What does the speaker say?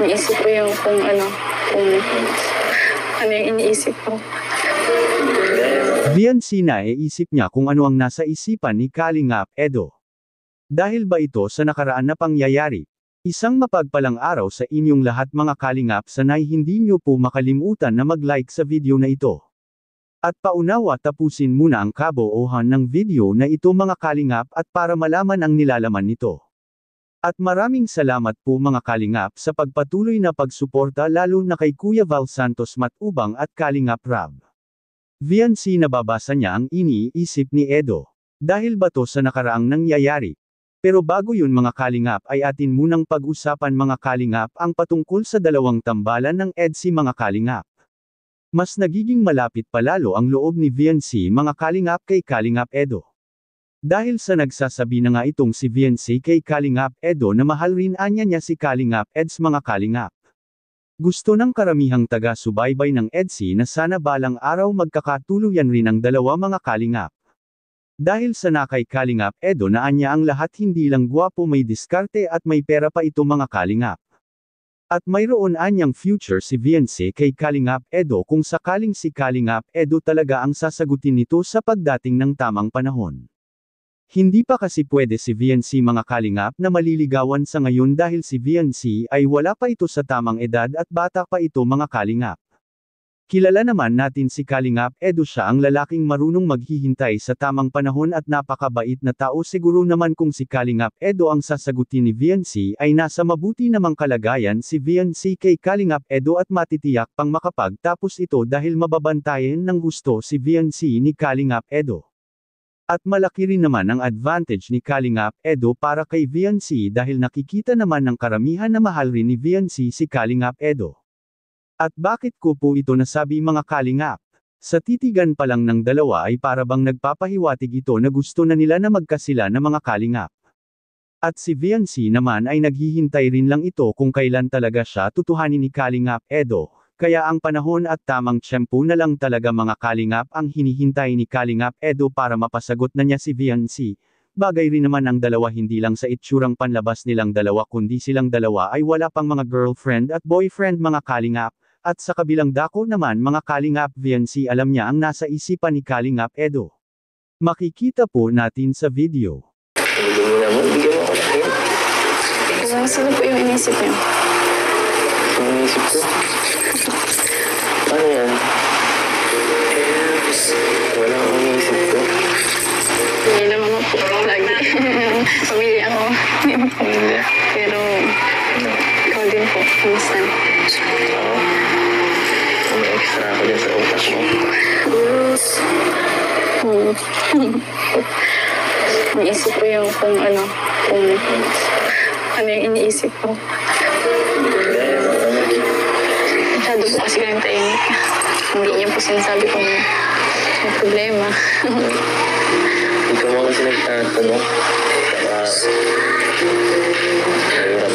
Iniisip ko yung kung ano yung iniisip ko. VNC naiisip niya kung ano ang nasa isipan ni Kalingap Edo. Dahil ba ito sa nakaraan na pangyayari? Isang mapagpalang araw sa inyong lahat mga Kalingap, sanay hindi niyo po makalimutan na mag-like sa video na ito. At paunawa tapusin muna ang kabuuan ng video na ito mga Kalingap at para malaman ang nilalaman nito. At maraming salamat po mga Kalingap sa pagpatuloy na pagsuporta lalo na kay Kuya Val Santos Matubang at Kalingap Rab. VNC nababasa niya ang iniisip ni Edo. Dahil ba to sa nakaraang nangyayari? Pero bago yun mga Kalingap ay atin munang pag-usapan mga Kalingap ang patungkol sa dalawang tambalan ng EDSI mga Kalingap. Mas nagiging malapit palalo ang loob ni VNC mga Kalingap kay Kalingap Edo. Dahil sa nagsasabi na nga itong si VNC kay Kalingap Edo na mahal rin anya niya si Kalingap Eds mga Kalingap. Gusto ng karamihang taga-subaybay ng EDSI na sana balang araw magkakatuluyan rin ang dalawa mga Kalingap. Dahil sa nakay Kalingap Edo na anya ang lahat hindi lang gwapo may diskarte at may pera pa ito mga Kalingap. At mayroon anyang future si VNC kay Kalingap Edo kung sakaling si Kalingap Edo talaga ang sasagutin nito sa pagdating ng tamang panahon. Hindi pa kasi pwede si VNC mga Kalingap na maliligawan sa ngayon dahil si VNC ay wala pa ito sa tamang edad at bata pa ito mga Kalingap. Kilala naman natin si Kalingap Edo, siya ang lalaking marunong maghihintay sa tamang panahon at napakabait na tao. Siguro naman kung si Kalingap Edo ang sasagutin ni VNC ay nasa mabuti namang kalagayan si VNC kay Kalingap Edo at matitiyak pang makapagtapos ito dahil mababantayan ng gusto si VNC ni Kalingap Edo. At malaki rin naman ang advantage ni Kalingap Edo para kay VNC dahil nakikita naman ng karamihan na mahal rin ni VNC si Kalingap Edo. At bakit ko po ito nasabi mga Kalingap? Sa titigan pa lang ng dalawa ay para bang nagpapahiwatig ito na gusto na nila na magkasila na mga Kalingap. At si VNC naman ay naghihintay rin lang ito kung kailan talaga siya tutuhanin ni Kalingap Edo. Kaya ang panahon at tamang tiyempo na lang talaga mga Kalingap ang hinihintay ni Kalingap Edo para mapasagot na niya si VNC. Bagay rin naman ang dalawa hindi lang sa itsurang panlabas nilang dalawa kundi silang dalawa ay wala pang mga girlfriend at boyfriend mga Kalingap. At sa kabilang dako naman mga Kalingap, VNC alam niya ang nasa isipan ni Kalingap Edo. Makikita po natin sa video. Sino po yung inisip niyo? Inisip ko? Ano yan? Wala akong inisip ko. Hindi naman po lagi. Pamilya ako. Pamilya? Pero, ikaw din po. Kamusta? Oo. May extra ako dyan sa utak mo. Iniisip ko yung kung ano yung iniisip ko. Masyado po kasi kayong tahimik. Hindi niyo po sinasabi kung may problema. Ikaw mo kasi nagtatanong. Mahirap